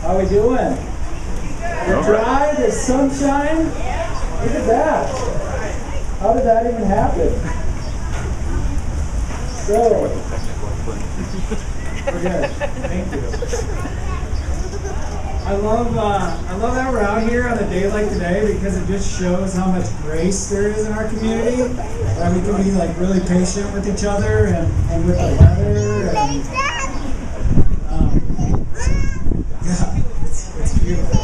How we doing? We're dry, there's sunshine. Look at that. How did that even happen? So, we're good. Thank you. I love that we're out here on a day like today because it just shows how much grace there is in our community. That we can be like really patient with each other and with the weather. And, yeah, it's beautiful.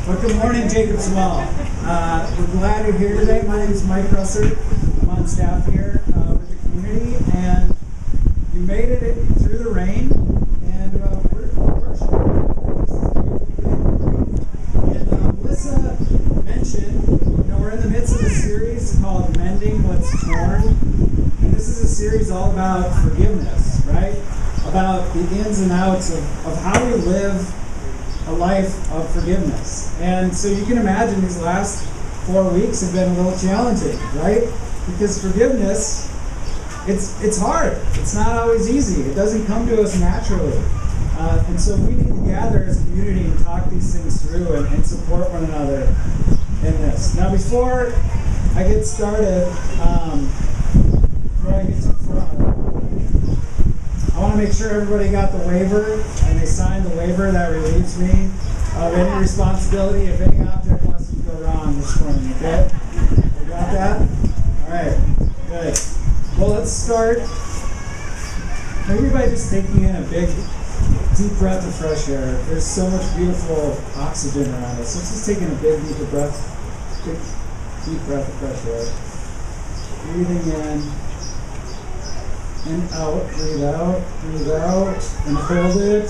But good morning, Jacob Small. We're glad you're here today. My name is Mike Russer. I'm on staff here with the community, and you made it through the rain, and we're worshiping. Melissa mentioned, we're in the midst of a series called Mending What's Torn. And this is a series all about forgiveness, right? About the ins and outs of how we live a life of forgiveness. And so you can imagine these last 4 weeks have been a little challenging, right? Because forgiveness, it's hard. It's not always easy. It doesn't come to us naturally. And so we need to gather as a community and talk these things through and support one another in this. Now, before I get started, before I get too far, I want to make sure everybody got the waiver and they signed the waiver that relieves me of any responsibility if any object wants to go wrong this morning. Okay? We got that? All right. Good. Well, let's start. Maybe by just taking in a big deep breath of fresh air. There's so much beautiful oxygen around us. So just taking a big deep breath of fresh air. Breathing in and out, breathe out, and hold it.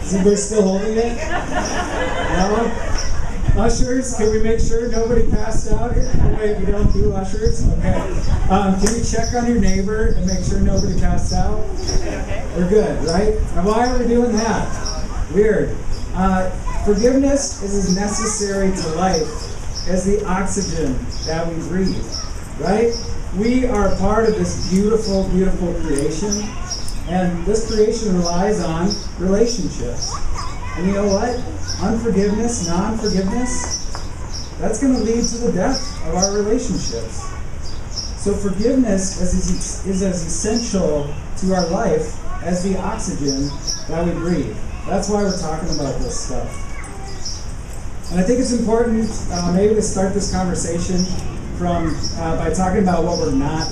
Is anybody still holding it? No? Ushers, can we make sure nobody passed out here? Wait, we don't do ushers? Okay. Can you check on your neighbor and make sure nobody passed out? We're good, right? And why are we doing that? Weird. Forgiveness is as necessary to life as the oxygen that we breathe, right? We are part of this beautiful, beautiful creation, and this creation relies on relationships. And you know what? Unforgiveness, non-forgiveness, that's going to lead to the death of our relationships. So forgiveness is as essential to our life as the oxygen that we breathe. That's why we're talking about this stuff. And I think it's important maybe to start this conversation by talking about what we're not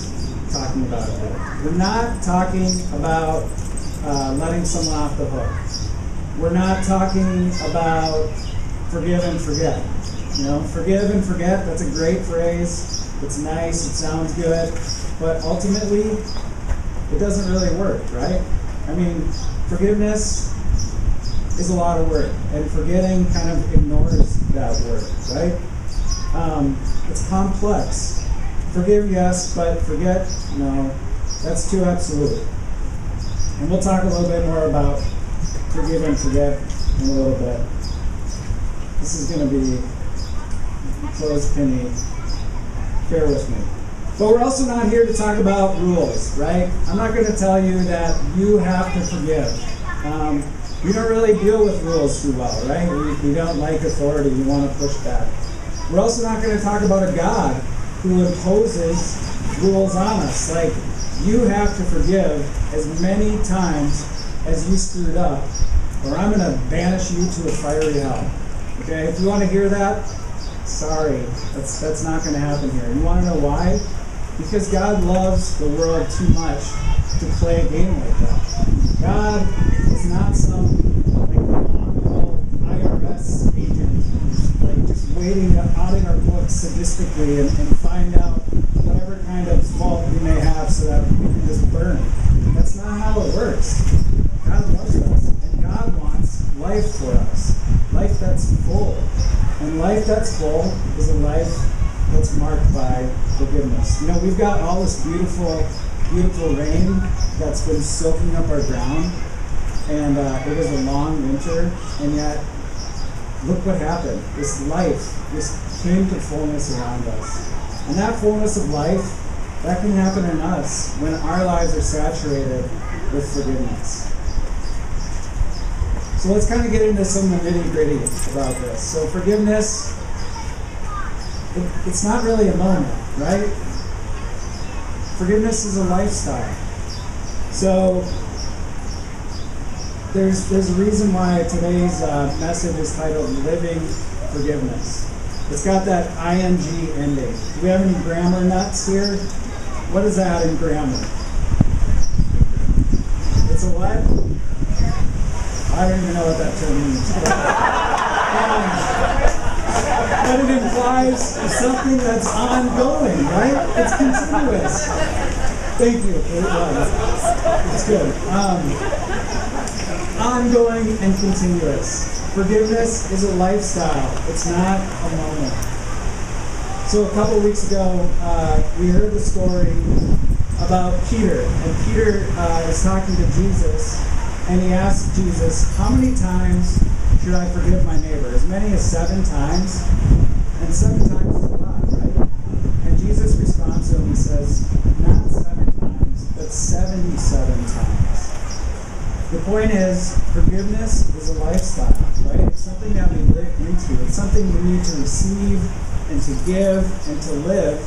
talking about here. We're not talking about letting someone off the hook. We're not talking about forgive and forget. Forgive and forget, that's a great phrase. It's nice, it sounds good, but ultimately, it doesn't really work, right? I mean, forgiveness is a lot of work, and forgetting kind of ignores that work, right? It's complex. Forgive, yes, but forget, no. That's too absolute. And we'll talk a little bit more about forgive and forget in a little bit. This is going to be clothespinny. Bear with me. But we're also not here to talk about rules, right? I'm not going to tell you that you have to forgive. We don't really deal with rules too well, right? We don't like authority. We want to push back. We're also not going to talk about a God who imposes rules on us. Like, you have to forgive as many times as you screwed up, or I'm going to banish you to a fiery hell. Okay? If you want to hear that, sorry. That's not going to happen here. You want to know why? Because God loves the world too much to play a game like that. God is not some honorable IRS agent, just waiting to audit our books sadistically and find out whatever kind of fault we may have so that we can just burn. That's not how it works. God loves us, and God wants life for us. Life that's full. And life that's full is a life that's marked by forgiveness. We've got all this beautiful, beautiful rain that's been soaking up our ground, and it was a long winter, and yet look what happened. This life just came to fullness around us. And that fullness of life, That can happen in us when our lives are saturated with forgiveness. So let's kind of get into some of the nitty-gritty about this. So forgiveness, it's not really a moment, right? Forgiveness is a lifestyle. So there's a reason why today's message is titled Living Forgiveness. It's got that ing ending. Do we have any grammar nuts here? What is that in grammar? It's a what? I don't even know what that term means. But it implies something that's ongoing, right? It's continuous. Thank you. It's good. Ongoing and continuous. Forgiveness is a lifestyle. It's not a moment. So a couple weeks ago, we heard the story about Peter. And Peter is talking to Jesus, and he asked Jesus, how many times should I forgive my neighbor? As many as 7 times? And 7 times is a lot, right? And Jesus responds to him and says, not 7 times, but 77 times. The point is, forgiveness is a lifestyle, right? It's something that we live into. It's something we need to receive and to give and to live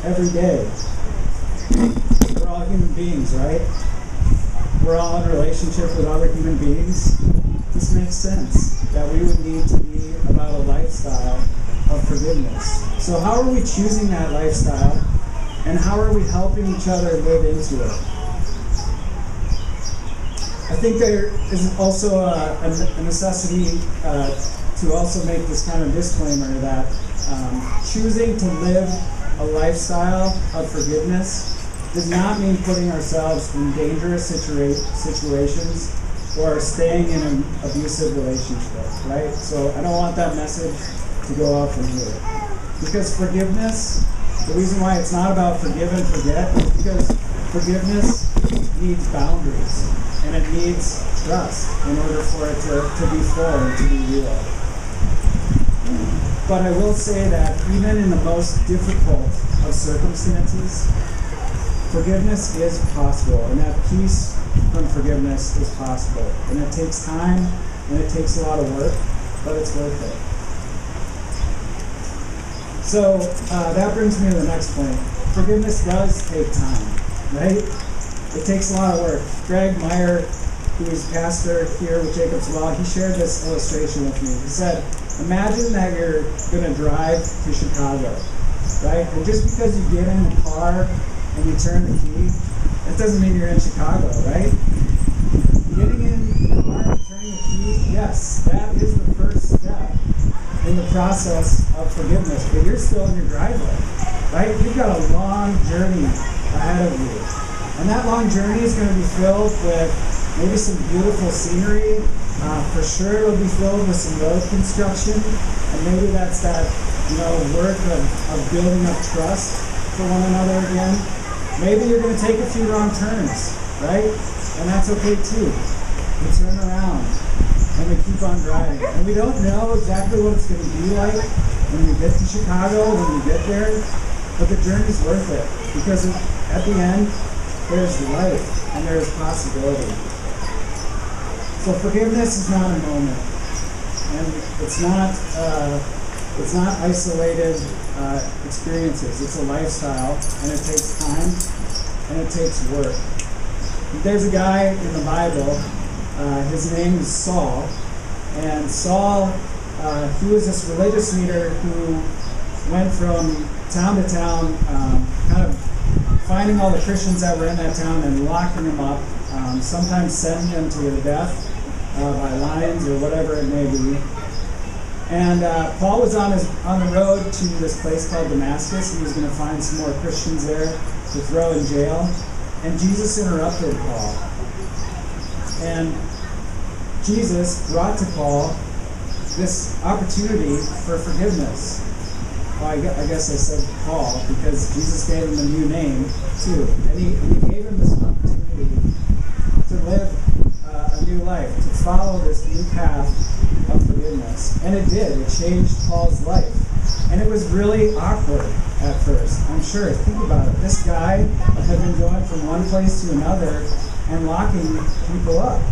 every day. We're all human beings, right? We're all in a relationship with other human beings. This makes sense that we would need to be about a lifestyle of forgiveness. So how are we choosing that lifestyle, and how are we helping each other live into it? I think there is also a necessity to also make this kind of disclaimer that choosing to live a lifestyle of forgiveness does not mean putting ourselves in dangerous situations or staying in an abusive relationship, right? So I don't want that message to go out from here. Because forgiveness, the reason why it's not about forgive and forget is because forgiveness needs boundaries and it needs trust in order for it to be full and to be real. But I will say that even in the most difficult of circumstances, forgiveness is possible, and that peace from forgiveness is possible. And it takes time, and it takes a lot of work, but it's worth it. So that brings me to the next point. Forgiveness does take time, right? It takes a lot of work. Greg Meyer, who is pastor here with Jacob's Law, he shared this illustration with me. He said, imagine that you're going to drive to Chicago, right? And just because you get in the car and you turn the key, that doesn't mean you're in Chicago, right? Getting in the car and turning the key, yes, that is the first step in the process of forgiveness, but you're still in your driveway, right? You've got a long journey ahead of you. And that long journey is going to be filled with maybe some beautiful scenery. For sure it'll be filled with some road construction, and maybe that's that, work of building up trust for one another again. Maybe you're going to take a few wrong turns, right? And that's okay too. We turn around and we keep on driving. And we don't know exactly what it's going to be like when we get to Chicago, when we get there, but the journey's worth it, because at the end, there's life and there's possibility. So forgiveness is not a moment, and it's not isolated experiences. It's a lifestyle, and it takes time, and it takes work. There's a guy in the Bible. His name is Saul, and Saul, he was this religious leader who went from town to town, kind of finding all the Christians that were in that town and locking them up, sometimes sending them to their death by lions or whatever it may be. And Paul was on the road to this place called Damascus. He was going to find some more Christians there to throw in jail. And Jesus interrupted Paul. And Jesus brought to Paul this opportunity for forgiveness. Well, I guess I said Paul because Jesus gave him a new name too. And he gave him this opportunity to live a new life, to follow this new path of forgiveness. And it did. It changed Paul's life. And it was really awkward at first. I'm sure. Think about it. This guy had been going from one place to another and locking people up.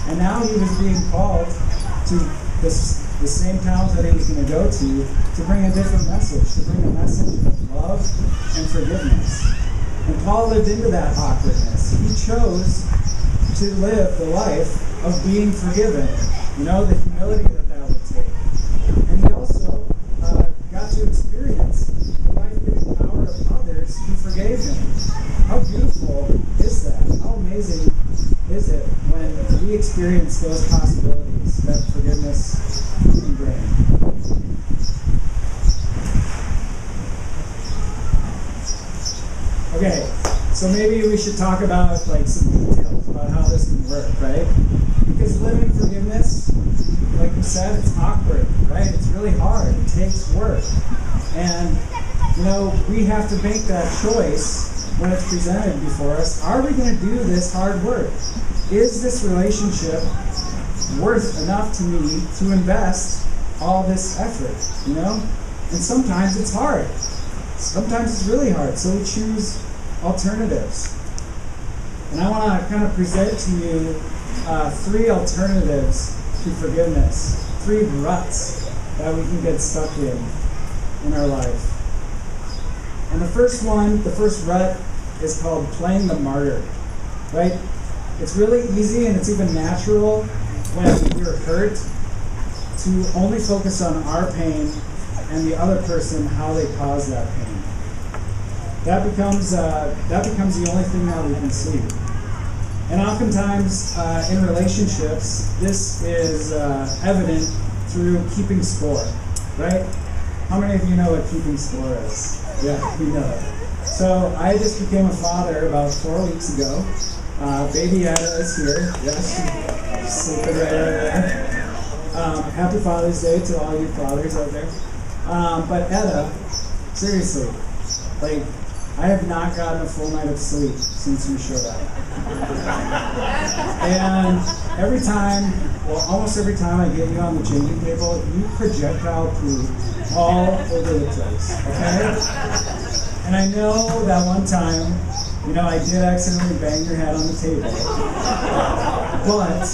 And now he was being called to the same towns that he was going to go to bring a different message, to bring a message of love and forgiveness. And Paul lived into that awkwardness. He chose to live the life of being forgiven. You know, the humility that would take. And he also got to experience the life-giving power of others who forgave him. How beautiful is that? How amazing is it when we experience those possibilities that forgiveness can bring? Okay, so maybe we should talk about like some details about how this can work, right? Because living forgiveness, like we said, it's awkward, right? It's really hard. It takes work. And, you know, we have to make that choice when it's presented before us. Are we going to do this hard work? Is this relationship worth enough to me to invest all this effort, you know? And sometimes it's hard. Sometimes it's really hard. So we choose alternatives. And I want to kind of present to you 3 alternatives to forgiveness, 3 ruts that we can get stuck in our life. And the first rut is called playing the martyr, right? It's really easy and it's even natural when we're hurt to only focus on our pain and the other person, how they caused that pain. That becomes the only thing that we can see. And oftentimes in relationships, this is evident through keeping score, right? How many of you know what keeping score is? Yeah, you know it. So I just became a father about 4 weeks ago. Baby Etta is here. Yes, she's sleeping right over there. Happy Father's Day to all you fathers out there. But Etta, seriously, like, I have not gotten a full night of sleep since you showed up. And almost every time I get you on the changing table, you projectile poo all over the place, okay? And I know that one time, you know, I did accidentally bang your head on the table. But,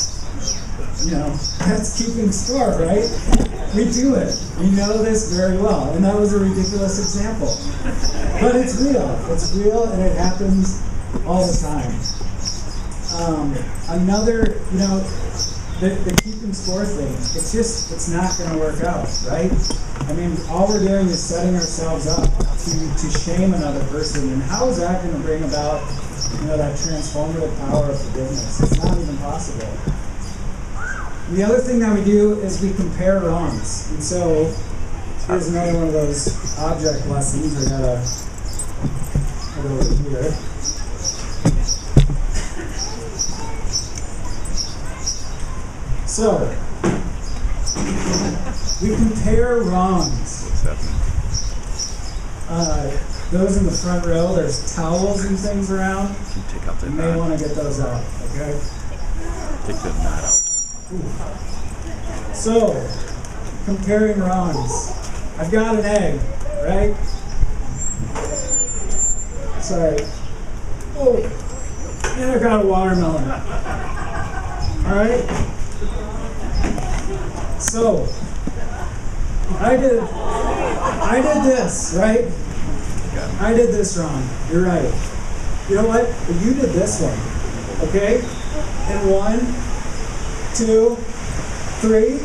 you know, that's keeping score, right? We do it. We know this very well. And that was a ridiculous example. But it's real. It's real and it happens all the time. Another, you know, the keeping score thing, it's not going to work out, right? I mean, all we're doing is setting ourselves up to shame another person. And how is that going to bring about, you know, that transformative power of forgiveness? It's not even possible. The other thing that we do is we compare wrongs. And so here's another one of those object lessons. I gotta head over here. So we compare wrongs. What's happening? Those in the front row, there's towels and things around. Take out the You may want to get those out, okay? Take the knot out. So, comparing wrongs. I've got an egg, right? Sorry. Oh, and I've got a watermelon. Alright? So, I did this, right? I did this wrong. You're right. You know what? You did this one. Okay? And 1, 2, 3.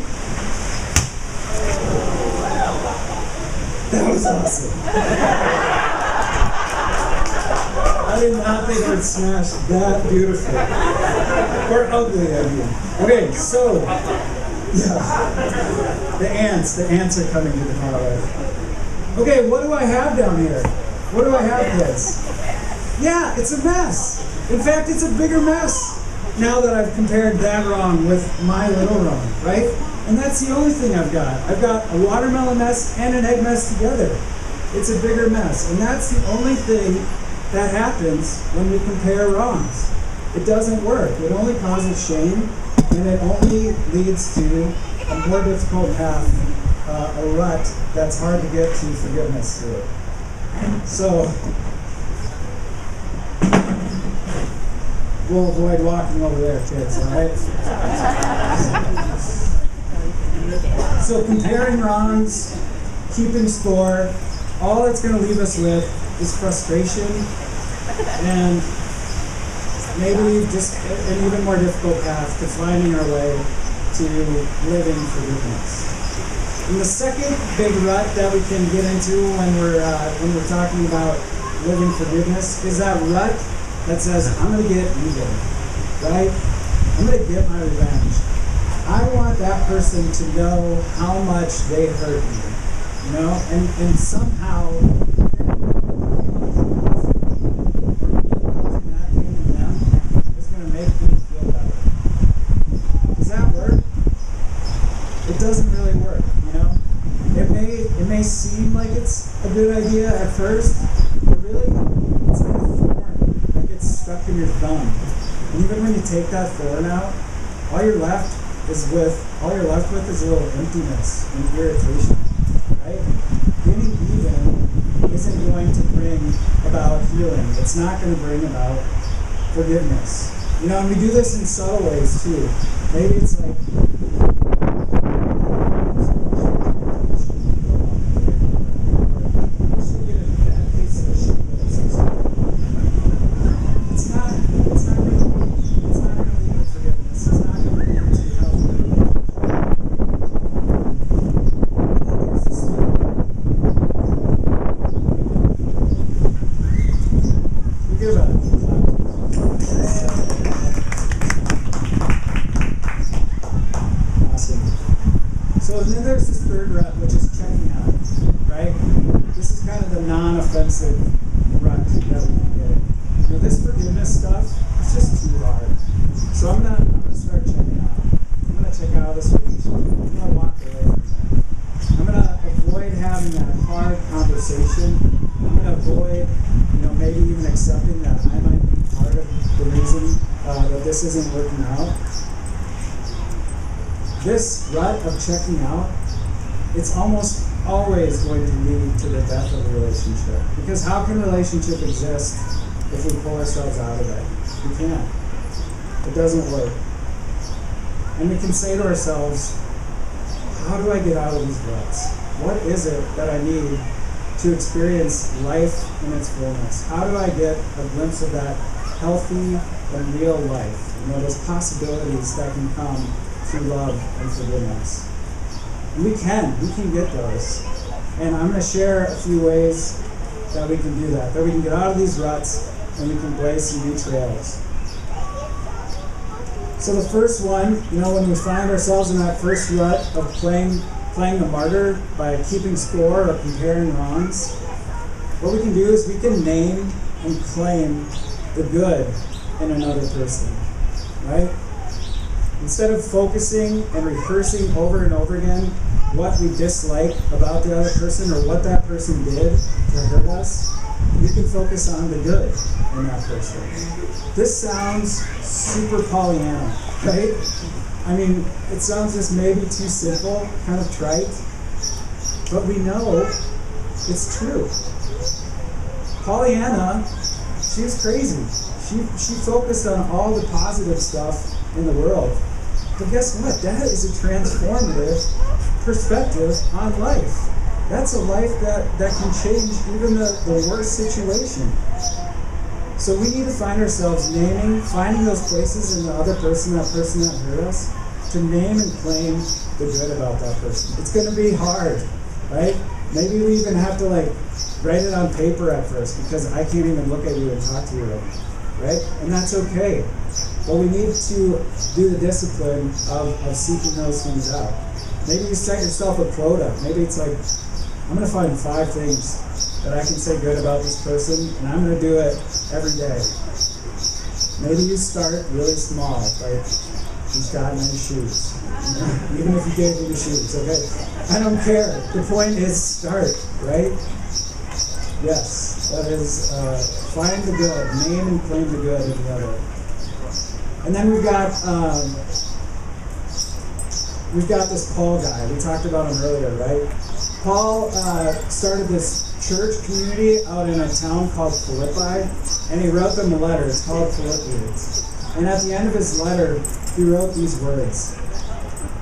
That was awesome. I did not think I'd smash that beautifully. Or ugly, I mean. Okay, so, yeah. The ants are coming to the parlor. Okay, what do I have down here? What do I have, kids? Yeah, it's a mess. In fact, it's a bigger mess now that I've compared that wrong with my little wrong, right? And that's the only thing I've got. I've got a watermelon mess and an egg mess together. It's a bigger mess. And that's the only thing that happens when we compare wrongs. It doesn't work. It only causes shame, and it only leads to a more difficult path, a rut that's hard to get to forgiveness through. So we'll avoid walking over there, kids, all right? So comparing wrongs, keeping score, all it's going to leave us with is frustration and maybe just an even more difficult path to finding our way to living forgiveness. And the second big rut that we can get into when we're talking about living forgiveness is that rut that says, I'm going to get even, right? I'm going to get my revenge. I want that person to know how much they hurt me, you know? And somehow, that pain in them is going to make me feel better. Does that work? It doesn't really work, you know? It may seem like it's a good idea at first, but really, it's like a thorn that gets stuck in your thumb. And even when you take that thorn out, all you're left with is a little emptiness and irritation, right? Getting even isn't going to bring about healing. It's not going to bring about forgiveness. You know, and we do this in subtle ways too. Maybe it's like, so then there's this third rut, which is checking out, right? This is kind of the non-offensive rut that we can get in. You know, this forgiveness stuff, it's just too hard. So I'm gonna start checking out. I'm gonna check out of this relationship. I'm gonna walk away from that. I'm gonna avoid having that hard conversation. I'm gonna avoid, you know, maybe even accepting that I might be part of the reason that this isn't working out. This rut of checking out, it's almost always going to lead to the death of a relationship. Because how can a relationship exist if we pull ourselves out of it? We can't. It doesn't work. And we can say to ourselves, how do I get out of these ruts? What is it that I need to experience life in its fullness? How do I get a glimpse of that healthy and real life? You know, those possibilities that can come through love and forgiveness. And we can get those. And I'm going to share a few ways that we can do that we can get out of these ruts and we can blaze some new trails. So the first one, you know, when we find ourselves in that first rut of playing the martyr by keeping score or comparing wrongs, what we can do is we can name and claim the good in another person, right? Instead of focusing and rehearsing over and over again what we dislike about the other person or what that person did to hurt us, we can focus on the good in that person. This sounds super Pollyanna, right? I mean, it sounds just maybe too simple, kind of trite, but we know it's true. Pollyanna, she was crazy. She focused on all the positive stuff in the world. But guess what? That is a transformative perspective on life. That's a life that can change even the worst situation. So we need to find ourselves finding those places in the other person, that hurt us, to name and claim the good about that person. It's going to be hard, right? Maybe we even have to write it on paper at first because I can't even look at you and talk to you right? And that's okay. But we need to do the discipline of seeking those things out. Maybe you set yourself a quota. Maybe it's like, I'm going to find 5 things that I can say good about this person, and I'm going to do it every day. Maybe you start really small, like he's got nice shoes. Even if you gave me the shoes, okay? I don't care. The point is start, right? Yes, that is find the good, name and claim the good in the other. And then we've got this Paul guy. We talked about him earlier, right? Paul started this church community out in a town called Philippi, and he wrote them a letter. It's called Philippians. And at the end of his letter, he wrote these words: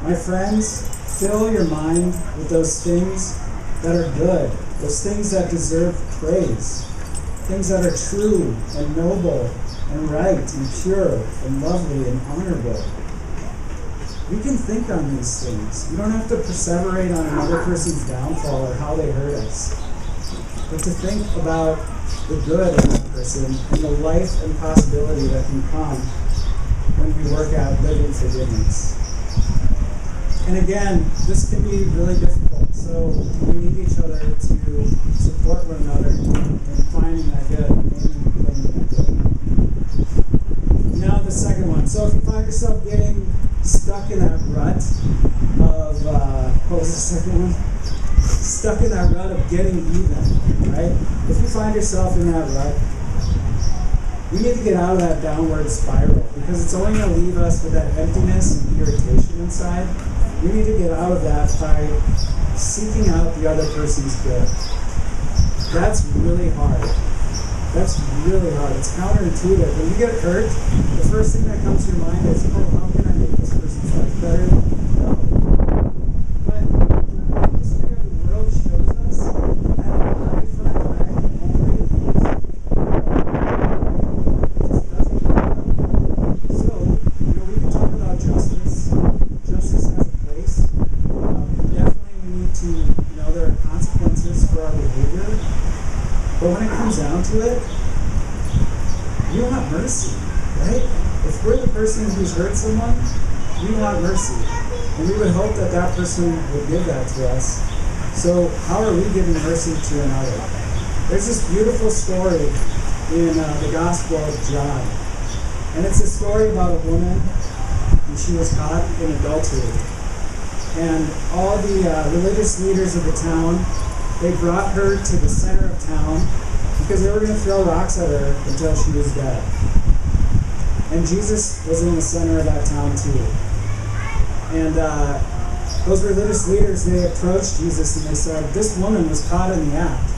"My friends, fill your mind with those things that are good, those things that deserve praise, things that are true and noble and right and pure and lovely and honorable." We can think on these things. We don't have to perseverate on another person's downfall or how they hurt us, but to think about the good in that person and the life and possibility that can come when we work at living forgiveness. And again, this can be really difficult, so we need each other to support one another in finding that good, and claiming that good. Now the second one. So if you find yourself getting stuck in that rut of, what was the second one? Stuck in that rut of getting even, right? If you find yourself in that rut, we need to get out of that downward spiral, because it's only going to leave us with that emptiness and irritation inside. We need to get out of that by seeking out the other person's good. That's really hard. That's really hard. It's counterintuitive. When you get hurt, the first thing that comes to your mind is, oh, how can I make this person's life better? No. But the history of the world shows us that eye for an eye only leads to it just doesn't work. So, we can talk about justice. Justice has a place. Definitely we need to know there are consequences for our behavior. But when it comes down to it, we want mercy, right? If we're the person who's hurt someone, we want mercy. And we would hope that that person would give that to us. So how are we giving mercy to another? There's this beautiful story in the Gospel of John. And it's a story about a woman, and she was caught in adultery. And all the religious leaders of the town, they brought her to the center of town because they were going to throw rocks at her until she was dead. And Jesus was in the center of that town too. And those religious leaders, they approached Jesus and they said, "This woman was caught in the act.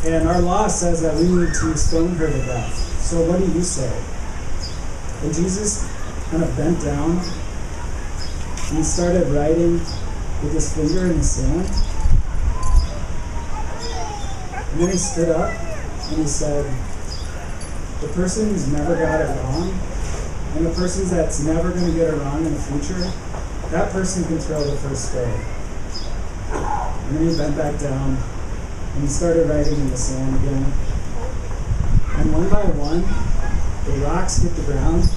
And our law says that we need to stone her to death. So what do you say?" And Jesus kind of bent down and he started writing with his finger in the sand. And then he stood up and he said, "The person who's never got it wrong, and the person that's never going to get it wrong in the future, that person can throw the first stone." And then he bent back down and he started writing in the sand again. And one by one, the rocks hit the ground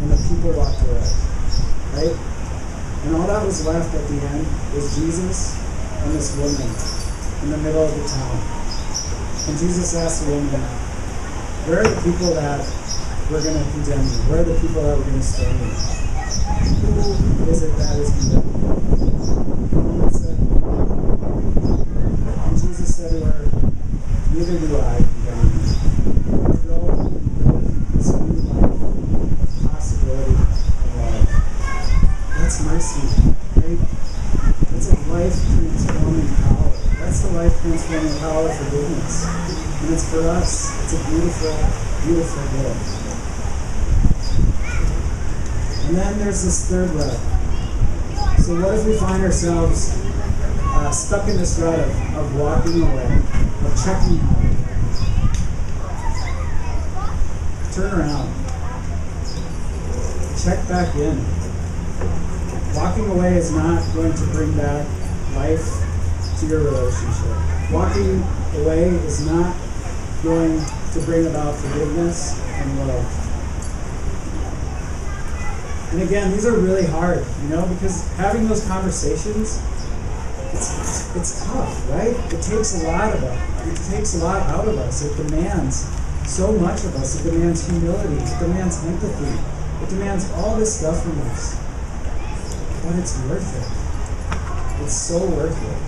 and the people walked away, right? And all that was left at the end was Jesus and this woman in the middle of the town. And Jesus asked the woman, "Where are the people that were going to condemn you? Where are the people that were going to stone you? Who is it that is condemned?" And the woman said, and Jesus said to her, "Neither do I condemn you. Go and live this new life of possibility of love." That's mercy, right? That's a life-transforming power. That's the life-transforming power of forgiveness. And it's for us. It's a beautiful, beautiful gift. And then there's this third rut. So what if we find ourselves stuck in this rut of walking away, of checking out? Turn around. Check back in. Walking away is not going to bring back life to your relationship. Walking away is not going to bring about forgiveness and love. And again, these are really hard, because having those conversations, it's tough, right? It takes a lot of us. It takes a lot out of us. It demands so much of us. It demands humility. It demands empathy. It demands all this stuff from us. But it's worth it. It's so worth it.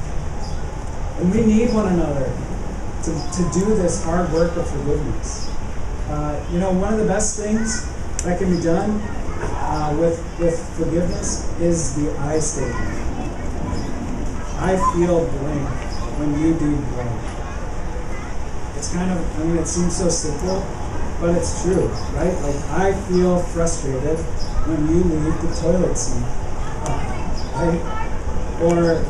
And we need one another to do this hard work of forgiveness. One of the best things that can be done with forgiveness is the I statement. I feel blank when you do blank. It's kind of, I mean, it seems so simple, but it's true, right? Like, I feel frustrated when you leave the toilet seat up, right? Or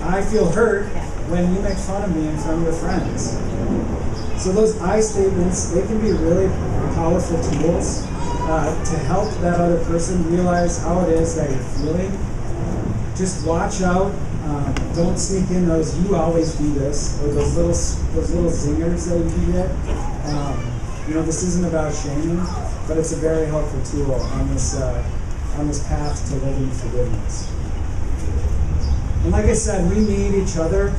I feel hurt when you make fun of me in front of your friends. So those I statements, they can be really powerful tools to help that other person realize how it is that you're feeling. Just watch out. Don't sneak in those "you always do this" or those little zingers that you can get. This isn't about shaming, but it's a very helpful tool on this path to living forgiveness. And like I said, we need each other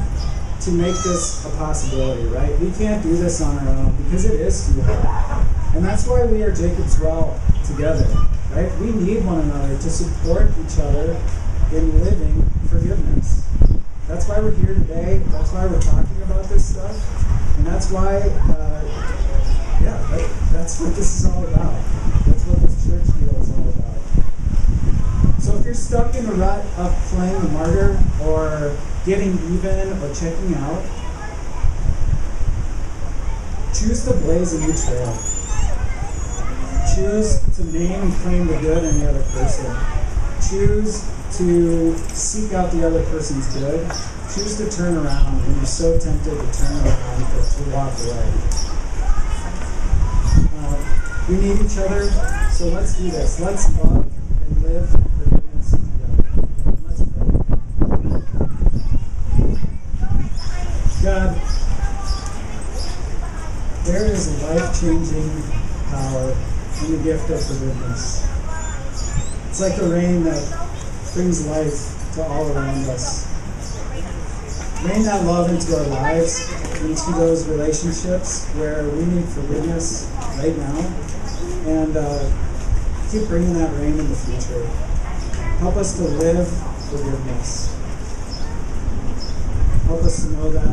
to make this a possibility, right? We can't do this on our own because it is too hard. And that's why we are Jacob's Well together, right? We need one another to support each other in living forgiveness. That's why we're here today. That's why we're talking about this stuff. And that's why, that's what this is all about. That's what this church deal is all about. So if you're stuck in a rut of playing the martyr or getting even or checking out, choose to blaze a new trail. Choose to name and claim the good in the other person. Choose to seek out the other person's good. Choose to turn around when you're so tempted to turn around or to walk away. We need each other, so let's do this. Let's love and live forgiveness together. Let's pray. God, there is a life-changing power in the gift of forgiveness. It's like the rain that brings life to all around us. Rain that love into our lives, into those relationships where we need forgiveness right now, and keep bringing that rain in the future. Help us to live forgiveness. Help us to know that